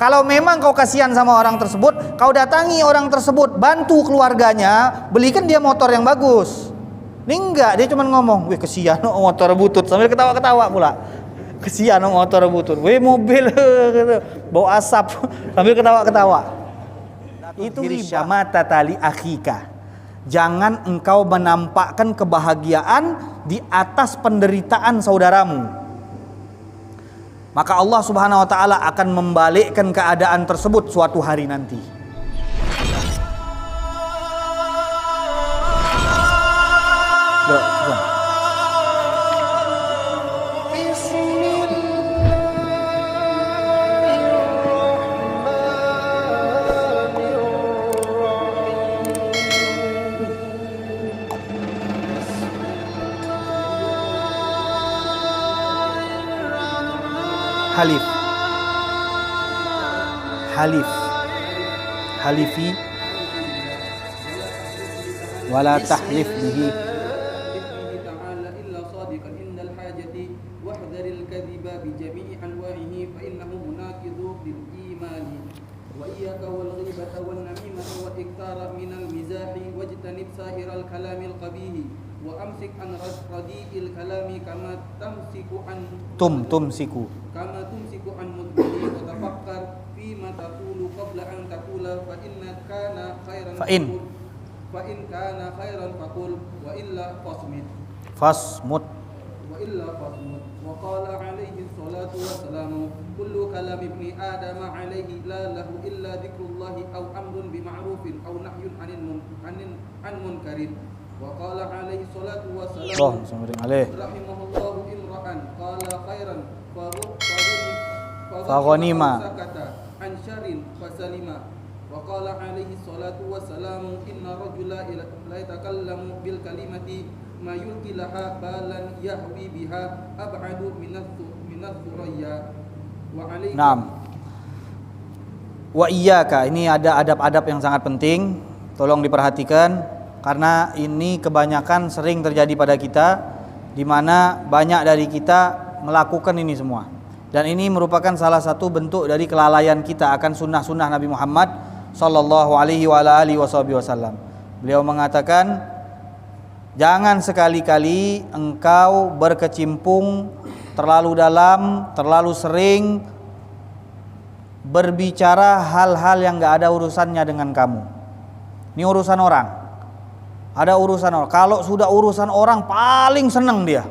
Kalau memang kau kasihan sama orang tersebut, kau datangi orang tersebut, bantu keluarganya, belikan dia motor yang bagus. Ini enggak, dia cuma ngomong, wih kasihan motor butut, sambil ketawa-ketawa pula. Kasihan motor butut, wih mobil bau asap, sambil ketawa-ketawa. Itu riba. Mata tali akhika. Jangan engkau menampakkan kebahagiaan di atas penderitaan saudaramu. Maka Allah Subhanahu wa taala akan membalikkan keadaan tersebut suatu hari nanti. Halif, halif, halifi, wala tahlif bihi. Tumsiku kama tumsiku an mudbiri wa tafakkar fi ma taqulu qabla an taqula fa in kana khairan faqul wa illa fasmut wa qala alaihi salatu wassalamu kullu kalam ibni adam alaihi la lahu illa dzikrullahi aw amrun bi ma'rufin aw nahyun 'anil munkarin. Wa qala alaihi salatu wassalamu rahimahullahu imra'an qala khairan faghanima an syarrin fasalima. Wa qala alaihi salatu wassalamu inna rajula la yatakallamu bil kalimati ma yulqi laha balan yahwi biha ab'adu minadh thuraya. Wa alaihi wa iyyaka, ini ada adab-adab yang sangat penting, tolong diperhatikan. Karena ini kebanyakan sering terjadi pada kita, di mana banyak dari kita melakukan ini semua. Dan ini merupakan salah satu bentuk dari kelalaian kita akan sunnah-sunnah Nabi Muhammad sallallahu alaihi wasallam. Beliau mengatakan, jangan sekali-kali engkau berkecimpung terlalu dalam, terlalu sering berbicara hal-hal yang gak ada urusannya dengan kamu. Ini urusan orang. Ada urusan orang. Kalau sudah urusan orang paling seneng dia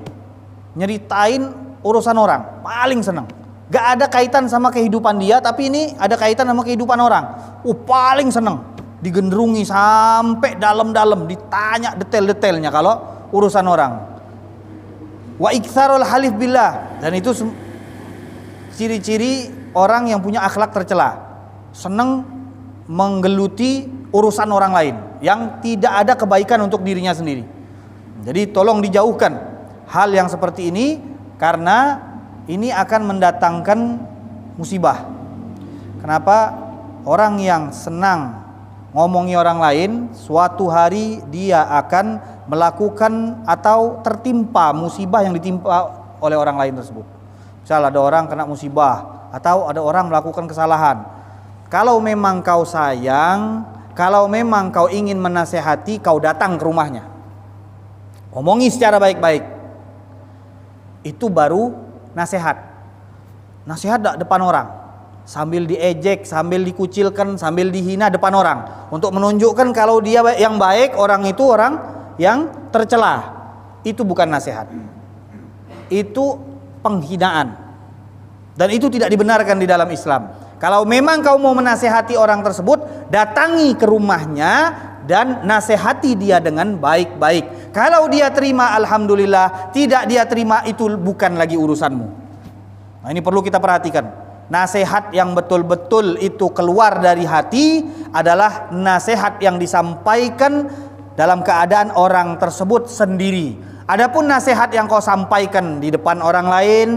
nyeritain urusan orang, paling seneng. Gak ada kaitan sama kehidupan dia, tapi ini ada kaitan sama kehidupan orang. Paling seneng, digendrungi sampai dalam-dalam, ditanya detail-detailnya kalau urusan orang. Wa iktsarul halif billah, dan itu ciri-ciri orang yang punya akhlak tercela. Seneng menggeluti urusan orang lain yang tidak ada kebaikan untuk dirinya sendiri. Jadi tolong dijauhkan hal yang seperti ini, karena ini akan mendatangkan musibah. Kenapa? Orang yang senang ngomongi orang lain, suatu hari dia akan melakukan atau tertimpa musibah yang ditimpa oleh orang lain tersebut. Misal ada orang kena musibah atau ada orang melakukan kesalahan. Kalau memang kau sayang, kalau memang kau ingin menasehati, kau datang ke rumahnya, omongi secara baik-baik. Itu baru nasihat. Nasihat depan orang, sambil diejek, sambil dikucilkan, sambil dihina depan orang, untuk menunjukkan kalau dia yang baik, orang itu orang yang tercela. Itu bukan nasihat, itu penghinaan, dan itu tidak dibenarkan di dalam Islam. Kalau memang kau mau menasehati orang tersebut, datangi ke rumahnya dan nasihati dia dengan baik-baik. Kalau dia terima, alhamdulillah. Tidak dia terima, itu bukan lagi urusanmu. Nah, ini perlu kita perhatikan. Nasihat yang betul-betul itu keluar dari hati adalah nasihat yang disampaikan dalam keadaan orang tersebut sendiri. Adapun nasihat yang kau sampaikan di depan orang lain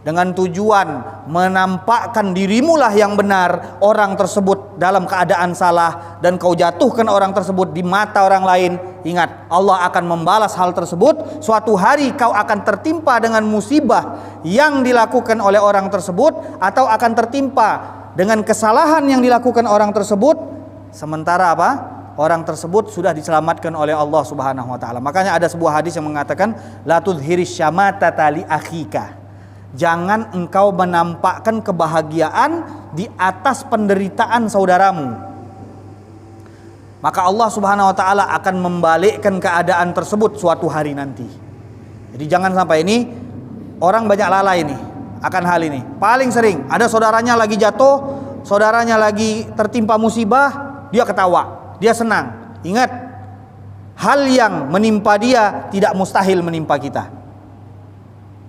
dengan tujuan menampakkan dirimu lah yang benar, orang tersebut dalam keadaan salah, dan kau jatuhkan orang tersebut di mata orang lain, ingat, Allah akan membalas hal tersebut. Suatu hari kau akan tertimpa dengan musibah yang dilakukan oleh orang tersebut, atau akan tertimpa dengan kesalahan yang dilakukan orang tersebut, sementara apa? Orang tersebut sudah diselamatkan oleh Allah Subhanahu wa taala. Makanya ada sebuah hadis yang mengatakan la tudhiris syamatata li akhika. Jangan engkau menampakkan kebahagiaan di atas penderitaan saudaramu. Maka Allah Subhanahu wa taala akan membalikkan keadaan tersebut suatu hari nanti. Jadi jangan sampai ini orang banyak lalai nih akan hal ini. Paling sering ada saudaranya lagi jatuh, saudaranya lagi tertimpa musibah, dia ketawa, dia senang. Ingat, hal yang menimpa dia tidak mustahil menimpa kita.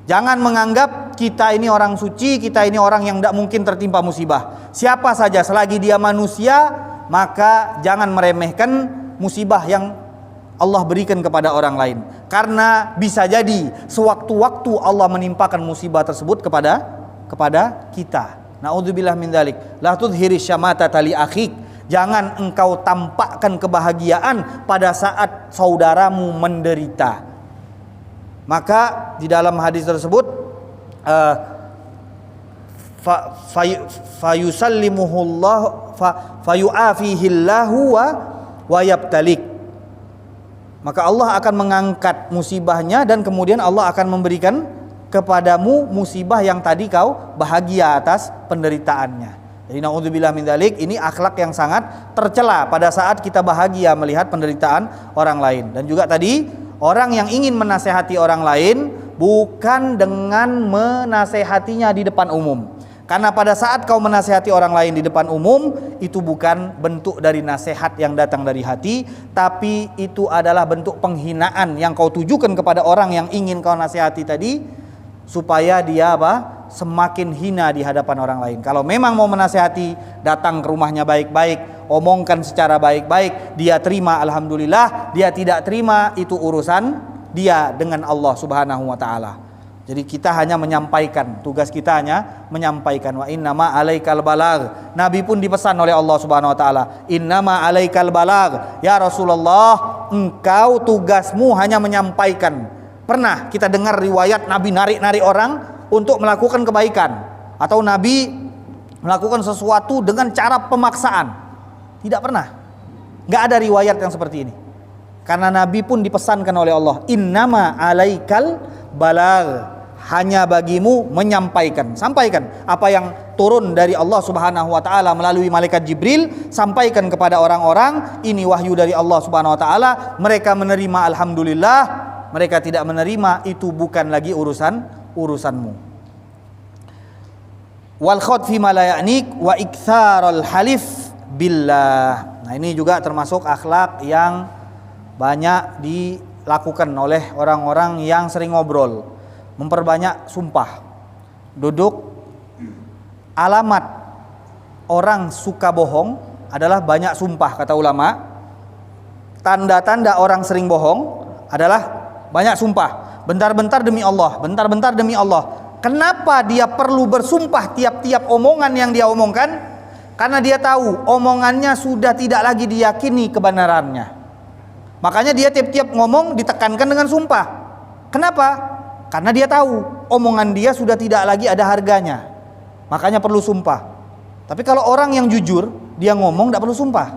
Jangan menganggap kita ini orang suci, kita ini orang yang tidak mungkin tertimpa musibah. Siapa saja selagi dia manusia, maka jangan meremehkan musibah yang Allah berikan kepada orang lain. Karena bisa jadi sewaktu-waktu Allah menimpakan musibah tersebut kepada kita. Na'udzubillah min dzalik. La tudhiri syamatata li akhik. Jangan engkau tampakkan kebahagiaan pada saat saudaramu menderita. Maka di dalam hadis tersebut fayusallimuhullah fayu'afihillahu wa yabtalik. Maka Allah akan mengangkat musibahnya dan kemudian Allah akan memberikan kepadamu musibah yang tadi kau bahagia atas penderitaannya. Jadi naudzubillah min dzalik, ini akhlak yang sangat tercela pada saat kita bahagia melihat penderitaan orang lain. Dan juga tadi orang yang ingin menasehati orang lain bukan dengan menasehatinya di depan umum. Karena pada saat kau menasehati orang lain di depan umum, itu bukan bentuk dari nasihat yang datang dari hati, tapi itu adalah bentuk penghinaan yang kau tujukan kepada orang yang ingin kau nasihati tadi, supaya dia semakin hina di hadapan orang lain. Kalau memang mau menasihati, datang ke rumahnya baik-baik, omongkan secara baik-baik, dia terima alhamdulillah, dia tidak terima itu urusan dia dengan Allah Subhanahu wa taala. Jadi kita hanya menyampaikan, tugas kita hanya menyampaikan. Wa innama alaikal balagh. Nabi pun dipesan oleh Allah Subhanahu wa taala, innama alaikal balagh. Ya Rasulullah, engkau tugasmu hanya menyampaikan. Pernah kita dengar riwayat Nabi narik-narik orang untuk melakukan kebaikan, atau Nabi melakukan sesuatu dengan cara pemaksaan? Tidak pernah. Enggak ada riwayat yang seperti ini. Karena Nabi pun dipesankan oleh Allah, innama alaikal balagh. Hanya bagimu menyampaikan. Sampaikan apa yang turun dari Allah Subhanahu wa taala melalui malaikat Jibril, sampaikan kepada orang-orang, ini wahyu dari Allah Subhanahu wa taala. Mereka menerima alhamdulillah, mereka tidak menerima itu bukan lagi urusanmu. Wal khawd fi ma la ya'nik wa iktsarul halif billah. Nah, ini juga termasuk akhlak yang banyak dilakukan oleh orang-orang yang sering ngobrol. Memperbanyak sumpah. Duduk, alamat orang suka bohong adalah banyak sumpah, kata ulama. Tanda-tanda orang sering bohong adalah banyak sumpah. Bentar-bentar demi Allah, bentar-bentar demi Allah. Kenapa dia perlu bersumpah tiap-tiap omongan yang dia omongkan? Karena dia tahu omongannya sudah tidak lagi diyakini kebenarannya. Makanya dia tiap-tiap ngomong ditekankan dengan sumpah. Kenapa? Karena dia tahu omongan dia sudah tidak lagi ada harganya. Makanya perlu sumpah. Tapi kalau orang yang jujur, dia ngomong tidak perlu sumpah.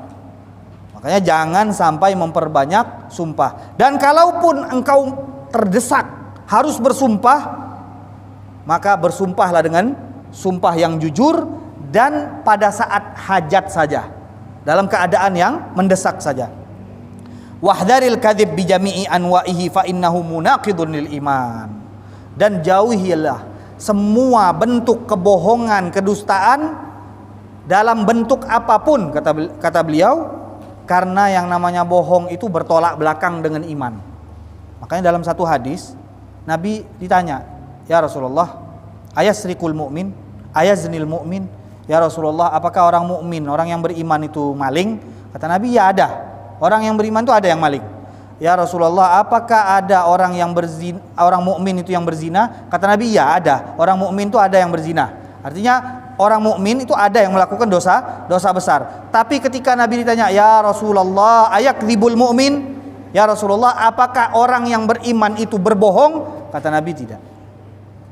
Makanya jangan sampai memperbanyak sumpah. Dan kalaupun engkau terdesak harus bersumpah, maka bersumpahlah dengan sumpah yang jujur dan pada saat hajat saja, dalam keadaan yang mendesak saja. Wahdharil kadzib bi jami'i anwa'ihi fa innahu munaqidun lil iman. Dan jauhilah semua bentuk kebohongan, kedustaan dalam bentuk apapun, kata beliau, karena yang namanya bohong itu bertolak belakang dengan iman. Makanya dalam satu hadis Nabi ditanya, ya Rasulullah, ayasrikul mu'min, ayaznil mu'min? Ya Rasulullah, apakah orang mukmin, orang yang beriman itu maling? Kata Nabi, ya ada. Orang yang beriman itu ada yang maling. Ya Rasulullah, apakah ada orang yang berzina, orang mukmin itu yang berzina? Kata Nabi, ya ada. Orang mukmin itu ada yang berzina. Artinya orang mukmin itu ada yang melakukan dosa besar. Tapi ketika Nabi ditanya, ya Rasulullah, ayakdzibul mu'min? Ya Rasulullah, apakah orang yang beriman itu berbohong? Kata Nabi, tidak.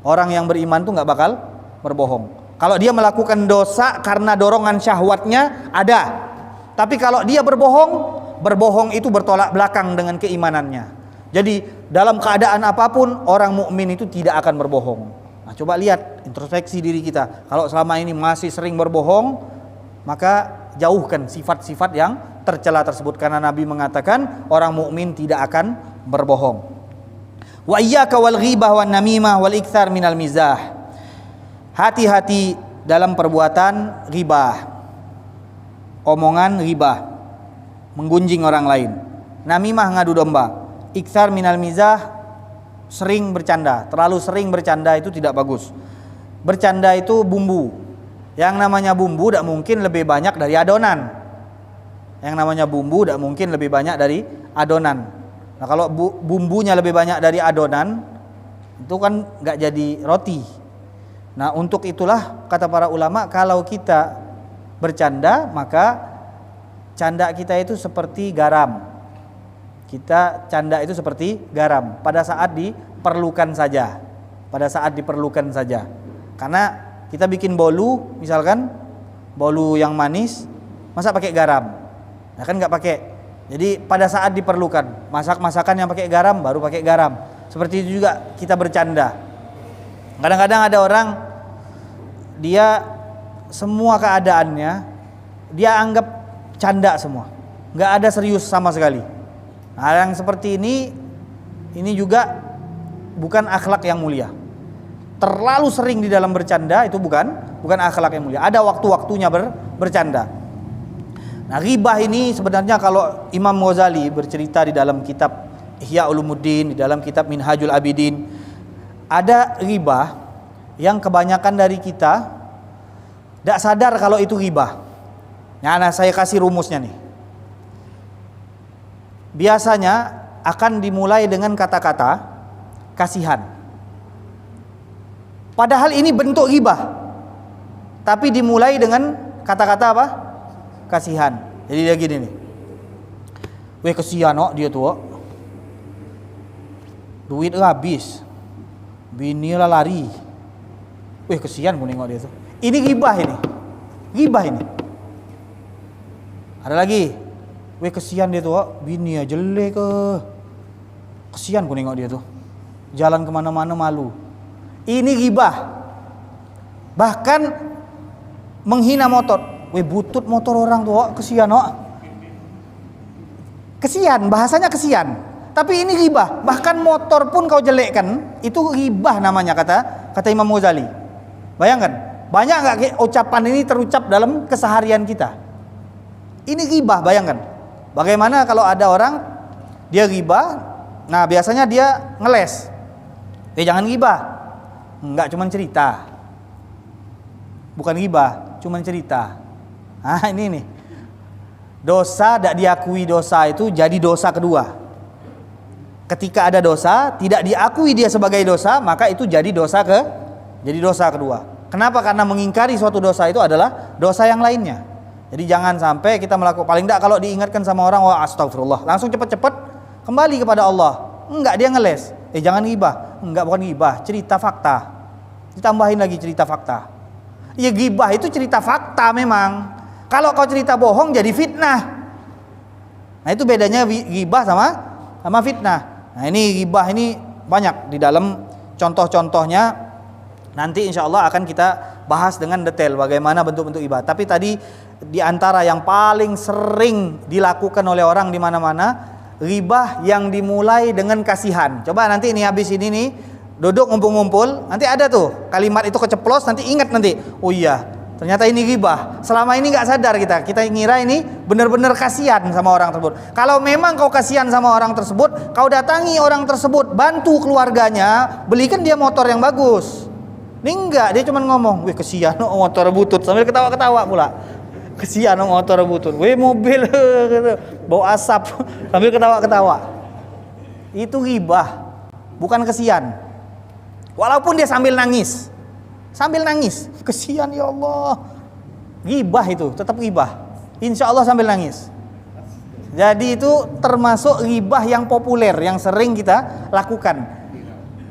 Orang yang beriman itu nggak bakal berbohong. Kalau dia melakukan dosa karena dorongan syahwatnya ada. Tapi kalau dia berbohong itu bertolak belakang dengan keimanannya. Jadi dalam keadaan apapun orang mukmin itu tidak akan berbohong. Nah, coba lihat introspeksi diri kita. Kalau selama ini masih sering berbohong, maka jauhkan sifat-sifat yang tercela tersebut, karena Nabi mengatakan orang mukmin tidak akan berbohong. Wa iyyaka wal ghibah wan namimah wal iktsar minal mizah. Hati-hati dalam perbuatan ghibah, omongan ghibah, menggunjing orang lain. Namimah, ngadu domba. Iktsar minal mizah, sering bercanda. Terlalu sering bercanda itu tidak bagus. Bercanda itu bumbu. Yang namanya bumbu tidak mungkin lebih banyak dari adonan. Yang namanya bumbu tidak mungkin lebih banyak dari adonan. Nah, kalau bumbunya lebih banyak dari adonan, itu kan nggak jadi roti. Nah, untuk itulah kata para ulama, kalau kita bercanda, maka canda kita itu seperti garam. Kita canda itu seperti garam pada saat diperlukan saja. Pada saat diperlukan saja. Karena kita bikin bolu, misalkan bolu yang manis, masa pakai garam? Nah, kan nggak pakai. Jadi pada saat diperlukan, masakan yang pakai garam baru pakai garam. Seperti itu juga kita bercanda. Kadang-kadang ada orang, dia semua keadaannya dia anggap canda semua, nggak ada serius sama sekali. Nah, yang seperti ini juga bukan akhlak yang mulia. Terlalu sering di dalam bercanda itu bukan akhlak yang mulia. Ada waktu-waktunya bercanda. Nah, ghibah ini sebenarnya kalau Imam Ghazali bercerita di dalam kitab Ihya Ulumuddin, di dalam kitab Minhajul Abidin, ada ghibah yang kebanyakan dari kita tidak sadar kalau itu ghibah. Nah, saya kasih rumusnya nih. Biasanya akan dimulai dengan kata-kata kasihan. Padahal ini bentuk ghibah, tapi dimulai dengan kata-kata apa? Kasihan. Jadi dia gini nih. Weh, kasihan dia tuh. Duit habis. Bini lah lari. Wih, kesian gue nengok dia tuh. Ini ghibah ini. Ghibah ini. Ada lagi. Wih, kesian dia tuh. Bini ya jelek ke. Kesian gue nengok dia tuh. Jalan kemana-mana malu. Ini ghibah. Bahkan menghina motor. Wih, butut motor orang tuh. Kesian Kesian, bahasanya kesian. Tapi ini ghibah. Bahkan motor pun kau jelekkan, itu ghibah namanya, kata Imam Ghazali. Bayangkan, banyak nggak ucapan ini terucap dalam keseharian kita. Ini ghibah, bayangkan. Bagaimana kalau ada orang dia ghibah, nah biasanya dia ngeles. Jangan ghibah. Enggak, cuman cerita. Bukan ghibah, cuman cerita. Nah, ini nih. Dosa tidak diakui dosa itu jadi dosa kedua. Ketika ada dosa tidak diakui dia sebagai dosa, maka itu jadi dosa kedua. Kenapa? Karena mengingkari suatu dosa itu adalah dosa yang lainnya. Jadi jangan sampai kita melakukan, paling tidak kalau diingatkan sama orang, wah astagfirullah, langsung cepat-cepat kembali kepada Allah. Enggak, dia ngeles. Jangan ghibah. Enggak, bukan ghibah, cerita fakta. Ditambahin lagi cerita fakta. Ya, ghibah itu cerita fakta memang. Kalau kau cerita bohong jadi fitnah. Nah, itu bedanya ghibah sama fitnah. Nah, ini ghibah ini banyak di dalam contoh-contohnya. Nanti insya Allah akan kita bahas dengan detail bagaimana bentuk-bentuk ghibah. Tapi tadi di antara yang paling sering dilakukan oleh orang di mana-mana, ghibah yang dimulai dengan kasihan. Coba nanti ini habis ini nih, duduk ngumpul-ngumpul, nanti ada tuh kalimat itu keceplos, nanti ingat nanti. Oh iya, ternyata ini ghibah. Selama ini nggak sadar kita ngira ini benar-benar kasihan sama orang tersebut. Kalau memang kau kasihan sama orang tersebut, kau datangi orang tersebut, bantu keluarganya, belikan dia motor yang bagus. Ini enggak, dia cuma ngomong, wih kesian motor butut, sambil ketawa-ketawa pula. Kesian motor butut, wih mobil bau asap, sambil ketawa-ketawa. Itu ghibah, bukan kesian. Walaupun dia sambil nangis, kesian ya Allah. Ghibah itu, tetap ghibah. Insya Allah sambil nangis. Jadi itu termasuk ghibah yang populer, yang sering kita lakukan.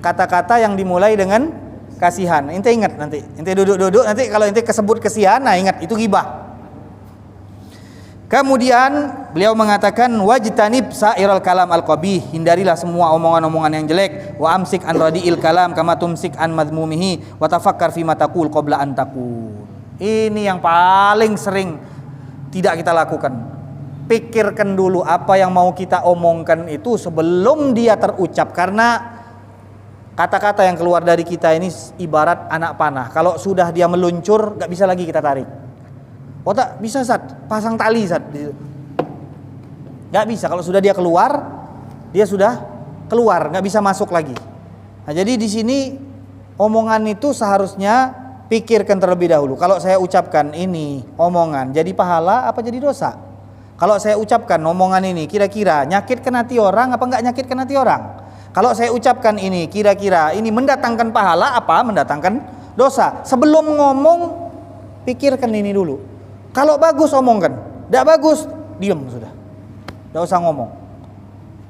Kata-kata yang dimulai dengan kasihan. Ente ingat nanti, ente duduk-duduk nanti kalau ente kesebut kasihan, nah ingat itu ghibah. Kemudian beliau mengatakan wajtanib sa'iral kalam al-qabih, hindarilah semua omongan-omongan yang jelek, wa amsik an radiil kalam kama tumsik an madmumihi wa tafakkar fi ma taqul qabla an taqul. Ini yang paling sering tidak kita lakukan. Pikirkan dulu apa yang mau kita omongkan itu sebelum dia terucap, karena kata-kata yang keluar dari kita ini ibarat anak panah. Kalau sudah dia meluncur, gak bisa lagi kita tarik. Oh tak bisa Sat, pasang tali Sat. Gak bisa, kalau sudah dia keluar, dia sudah keluar, gak bisa masuk lagi. Nah, jadi di sini omongan itu seharusnya pikirkan terlebih dahulu. Kalau saya ucapkan ini omongan, jadi pahala apa jadi dosa? Kalau saya ucapkan omongan ini kira-kira nyakitkan hati orang apa enggak nyakitkan hati orang? Kalau saya ucapkan ini kira-kira ini mendatangkan pahala apa mendatangkan dosa? Sebelum ngomong pikirkan ini dulu. Kalau bagus omongkan, tidak bagus diam sudah. Tidak usah ngomong.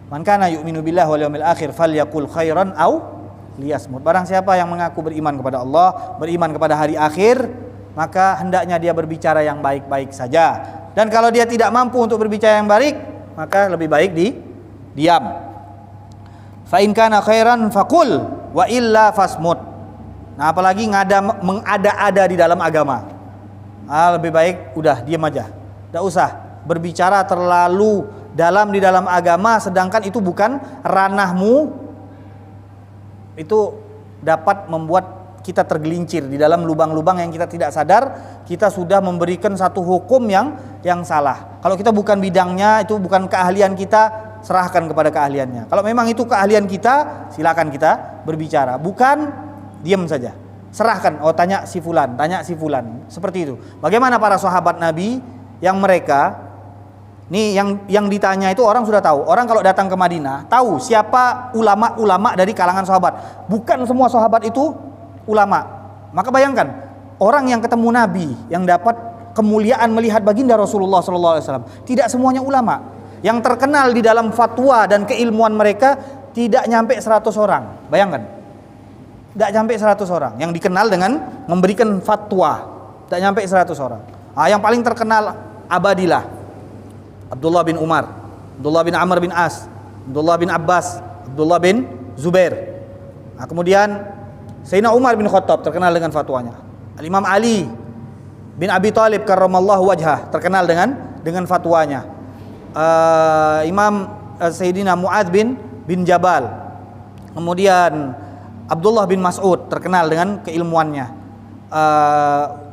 Man kana yu'minu billahi wal yawmil akhir falyaqul khairan aw liyasmut. Barang siapa yang mengaku beriman kepada Allah, beriman kepada hari akhir, maka hendaknya dia berbicara yang baik-baik saja. Dan kalau dia tidak mampu untuk berbicara yang baik, maka lebih baik diam. Fa in kana khairan faqul wa illa fasmut. Nah, apalagi mengada-ada di dalam agama. Lebih baik udah diam aja. Tidak usah berbicara terlalu dalam di dalam agama, sedangkan itu bukan ranahmu. Itu dapat membuat kita tergelincir di dalam lubang-lubang yang kita tidak sadar. Kita sudah memberikan satu hukum yang salah. Kalau kita bukan bidangnya, itu bukan keahlian kita, serahkan kepada keahliannya. Kalau memang itu keahlian kita, silakan kita berbicara. Bukan diam saja. Serahkan, tanya si fulan, seperti itu. Bagaimana para sahabat Nabi yang mereka nih yang ditanya itu orang sudah tahu. Orang kalau datang ke Madinah tahu siapa ulama-ulama dari kalangan sahabat. Bukan semua sahabat itu ulama. Maka bayangkan orang yang ketemu Nabi yang dapat kemuliaan melihat baginda Rasulullah SAW, tidak semuanya ulama. Yang terkenal di dalam fatwa dan keilmuan mereka tidak nyampe 100 orang. Bayangkan. Tidak sampai 100 orang yang dikenal dengan memberikan fatwa, tidak sampai 100 orang. Yang paling terkenal abadilah Abdullah bin Umar, Abdullah bin Amr bin As, Abdullah bin Abbas, Abdullah bin Zubair. Kemudian Sayyidina Umar bin Khattab terkenal dengan fatwanya. Imam Ali bin Abi Thalib karramallahu wajhah terkenal dengan fatwanya. Imam Sayyidina Mu'adz bin Jabal. Kemudian Abdullah bin Mas'ud terkenal dengan keilmuannya.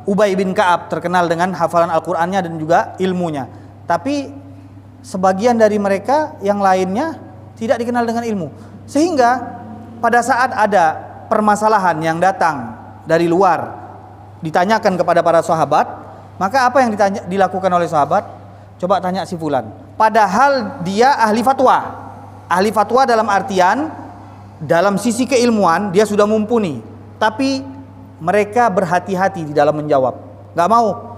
Ubay bin Ka'ab terkenal dengan hafalan Al-Qur'annya dan juga ilmunya. Tapi sebagian dari mereka yang lainnya tidak dikenal dengan ilmu. Sehingga pada saat ada permasalahan yang datang dari luar ditanyakan kepada para sahabat, maka apa yang dilakukan oleh sahabat? Coba tanya si fulan. Padahal dia ahli fatwa. Ahli fatwa dalam artian dalam sisi keilmuan dia sudah mumpuni, tapi mereka berhati-hati di dalam menjawab. Gak mau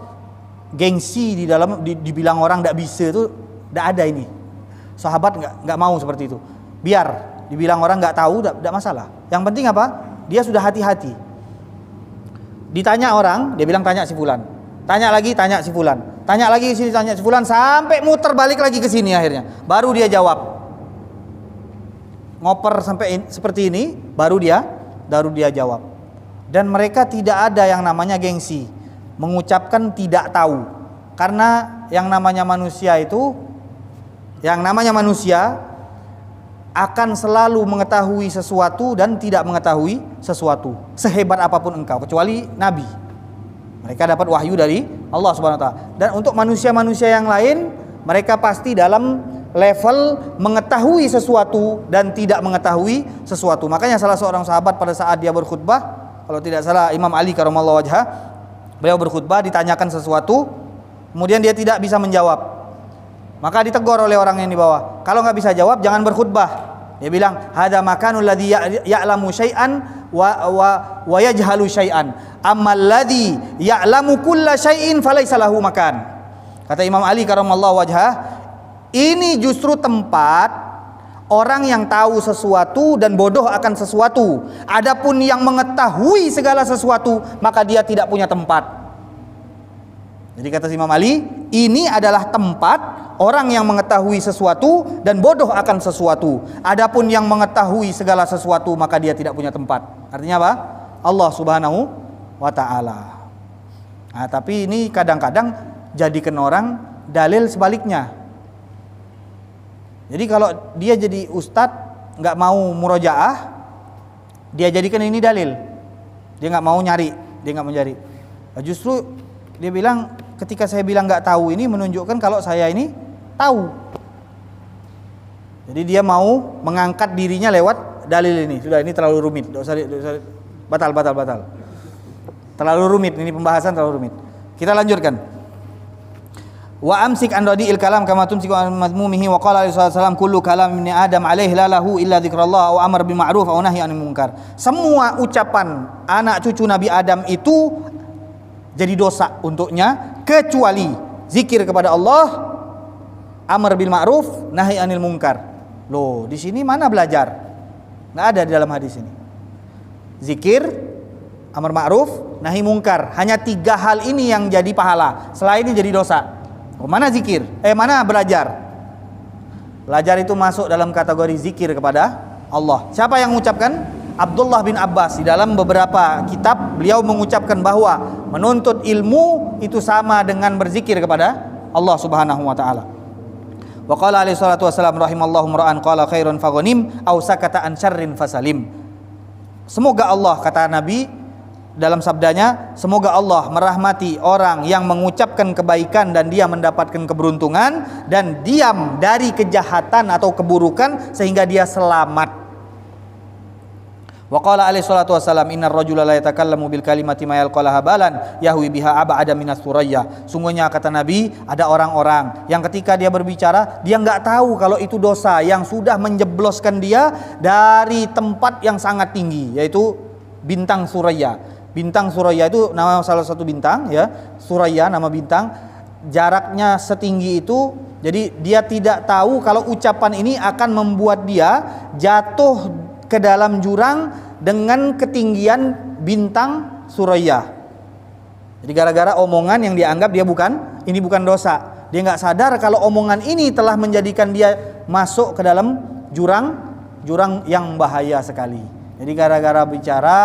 gengsi di dalam dibilang orang gak bisa itu, gak ada ini. Sahabat gak mau seperti itu. Biar dibilang orang gak tahu, gak masalah. Yang penting apa? Dia sudah hati-hati. Ditanya orang, dia bilang tanya si fulan. Tanya lagi, tanya si fulan. Tanya lagi sini, tanya si fulan, sampai muter balik lagi ke sini akhirnya. Baru dia jawab. Ngoper sampai seperti ini, baru dia jawab. Dan mereka tidak ada yang namanya gengsi, mengucapkan tidak tahu. Karena yang namanya manusia akan selalu mengetahui sesuatu dan tidak mengetahui sesuatu, sehebat apapun engkau, kecuali Nabi. Mereka dapat wahyu dari Allah Subhanahu wa taala. Dan untuk manusia-manusia yang lain, mereka pasti dalam level mengetahui sesuatu dan tidak mengetahui sesuatu. Makanya salah seorang sahabat pada saat dia berkhutbah, kalau tidak salah Imam Ali karramallahu wajhah, beliau berkhutbah ditanyakan sesuatu, kemudian dia tidak bisa menjawab. Maka ditegur oleh orang yang di bawah. Kalau nggak bisa jawab jangan berkhutbah. Dia bilang, "Hadza makanul ladzi ya'lamu syai'an wa yajhalu syai'an. Ammal ladzi ya'lamu kulla syai'in falaysa lahu makan." Kata Imam Ali karramallahu wajhah, ini justru tempat orang yang tahu sesuatu dan bodoh akan sesuatu. Adapun yang mengetahui segala sesuatu, maka dia tidak punya tempat. Jadi kata Imam Ali, ini adalah tempat orang yang mengetahui sesuatu dan bodoh akan sesuatu. Adapun yang mengetahui segala sesuatu, maka dia tidak punya tempat. Artinya apa? Allah Subhanahu wa ta'ala. Nah, tapi ini kadang-kadang jadikan orang dalil sebaliknya. Jadi kalau dia jadi ustadz nggak mau murojaah, dia jadikan ini dalil. Dia nggak mau nyari, dia nggak mau nyari. Nah, justru dia bilang ketika saya bilang nggak tahu ini menunjukkan kalau saya ini tahu. Jadi dia mau mengangkat dirinya lewat dalil ini. Sudah, ini terlalu rumit. Batal. Terlalu rumit, ini pembahasan terlalu rumit. Kita lanjutkan. Wa amsik an radi'il kalam kama tumsiku an madmumihi wa qala alaihi wasallam kullu kalam ibni adam alaihi la lahu illa dzikrullah wa amar bil ma'ruf wa nahy 'anil munkar. Semua ucapan anak cucu Nabi Adam itu jadi dosa untuknya kecuali zikir kepada Allah, amar bil ma'ruf, nahy 'anil munkar. Loh, di sini mana belajar? Enggak ada di dalam hadis ini. Zikir, amar ma'ruf, nahi munkar. Hanya 3 hal ini yang jadi pahala. Selain ini jadi dosa. Mana zikir? Mana belajar? Belajar itu masuk dalam kategori zikir kepada Allah. Siapa yang mengucapkan? Abdullah bin Abbas. Di dalam beberapa kitab beliau mengucapkan bahwa menuntut ilmu itu sama dengan berzikir kepada Allah Subhanahu wa taala. Wa qala alaihi salatu wasallam rahimallahu mar'an qala khairun faghanim aw sakata an syarrin fasalim. Semoga Allah, kata Nabi dalam sabdanya, semoga Allah merahmati orang yang mengucapkan kebaikan dan dia mendapatkan keberuntungan, dan diam dari kejahatan atau keburukan sehingga dia selamat. Wa qala alaihi salatu wasallam innar rajula la yatakallamu bil kalimati ma yalqalaha balan yahwi biha ab'ada minas suraya. Sungguhnya, kata Nabi, ada orang-orang yang ketika dia berbicara, dia enggak tahu kalau itu dosa yang sudah menjebloskan dia dari tempat yang sangat tinggi, yaitu bintang Suraya. Bintang Suraya itu nama salah satu bintang, ya. Suraya nama bintang. Jaraknya setinggi itu, jadi dia tidak tahu kalau ucapan ini akan membuat dia jatuh ke dalam jurang dengan ketinggian bintang Suraya. Jadi gara-gara omongan yang dianggap dia ini bukan dosa. Dia nggak sadar kalau omongan ini telah menjadikan dia masuk ke dalam jurang yang bahaya sekali. Jadi gara-gara bicara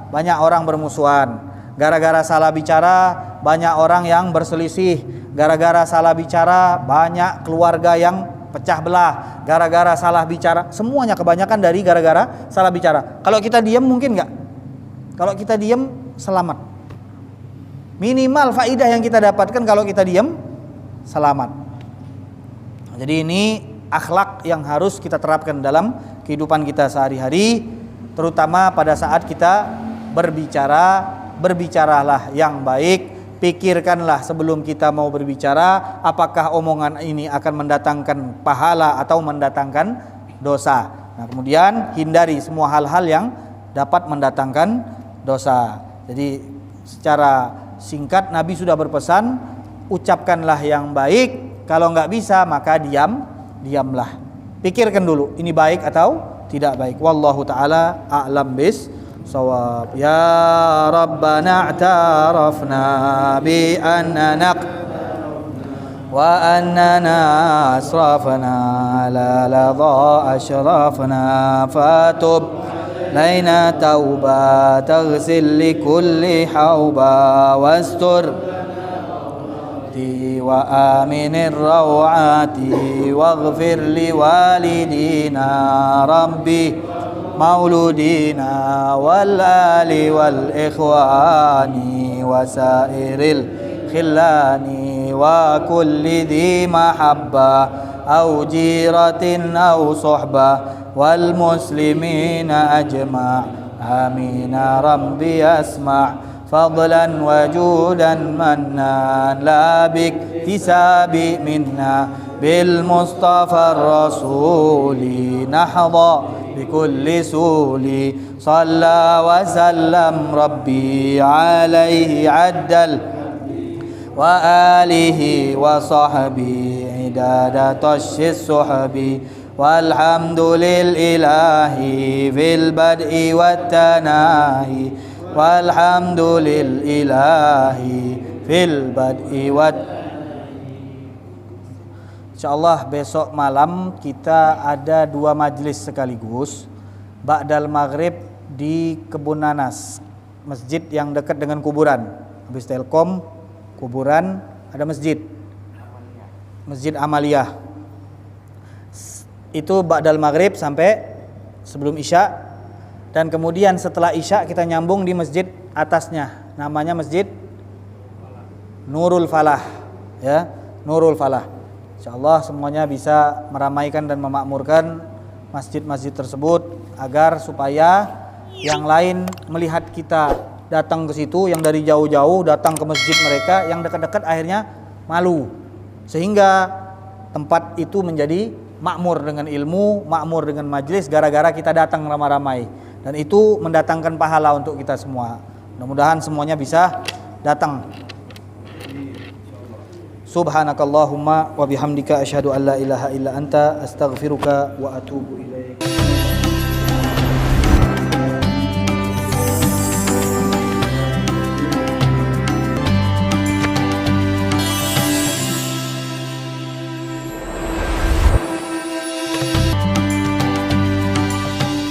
banyak orang bermusuhan. Gara-gara salah bicara banyak orang yang berselisih. Gara-gara salah bicara banyak keluarga yang pecah belah. Gara-gara salah bicara, semuanya kebanyakan dari gara-gara salah bicara. Kalau kita diam mungkin enggak? Kalau kita diam selamat. Minimal faidah yang kita dapatkan kalau kita diam selamat. Jadi ini akhlak yang harus kita terapkan dalam kehidupan kita sehari-hari, terutama pada saat kita berbicaralah yang baik. Pikirkanlah sebelum kita mau berbicara, apakah omongan ini akan mendatangkan pahala atau mendatangkan dosa. Nah, kemudian hindari semua hal-hal yang dapat mendatangkan dosa. Jadi secara singkat Nabi sudah berpesan, ucapkanlah yang baik. Kalau nggak bisa maka diamlah. Pikirkan dulu, ini baik atau tidak baik. Wallahu ta'ala a'lam bis صواب يا ربنا اعترفنا بأننا وأننا أسرفنا على لظى أشرفنا فتب لنا توبة تغسل لكل حوبة واستر وآمن الروعات واغفر لوالدينا ربي مولودينا والآل والإخوان وسائر الخلان وكل ذي محبة أو جيرة أو صحبة والمسلمين أجمع آمين ربي أسمع فضلا وجودا منا لا باكتساب منا بالمصطفى الرسول نحظى بكل سول صلى وسلم ربي عليه عدل وآله وصحبه عداد طش السحب walhamdulillahi fil bad'i wat tanahi walhamdulillahi fil bad'i wat. Insyaallah besok malam kita ada 2 majelis sekaligus. Ba'dal maghrib di Kebun Nanas, masjid yang dekat dengan kuburan. Habis Telkom, kuburan, ada masjid Amaliyah. Itu ba'dal maghrib sampai sebelum Isya. Dan kemudian setelah Isya kita nyambung di masjid atasnya, namanya Masjid Nurul Falah, ya, Nurul Falah. Insyaallah semuanya bisa meramaikan dan memakmurkan masjid-masjid tersebut agar supaya yang lain melihat kita datang ke situ, yang dari jauh-jauh datang ke masjid mereka, yang dekat-dekat akhirnya malu, sehingga tempat itu menjadi makmur dengan ilmu, makmur dengan majelis gara-gara kita datang ramai-ramai, dan itu mendatangkan pahala untuk kita semua. Mudah-mudahan semuanya bisa datang. Subhanakallahumma wa bihamdika asyhadu an la ilaha illa anta astaghfiruka wa atubu ilaik.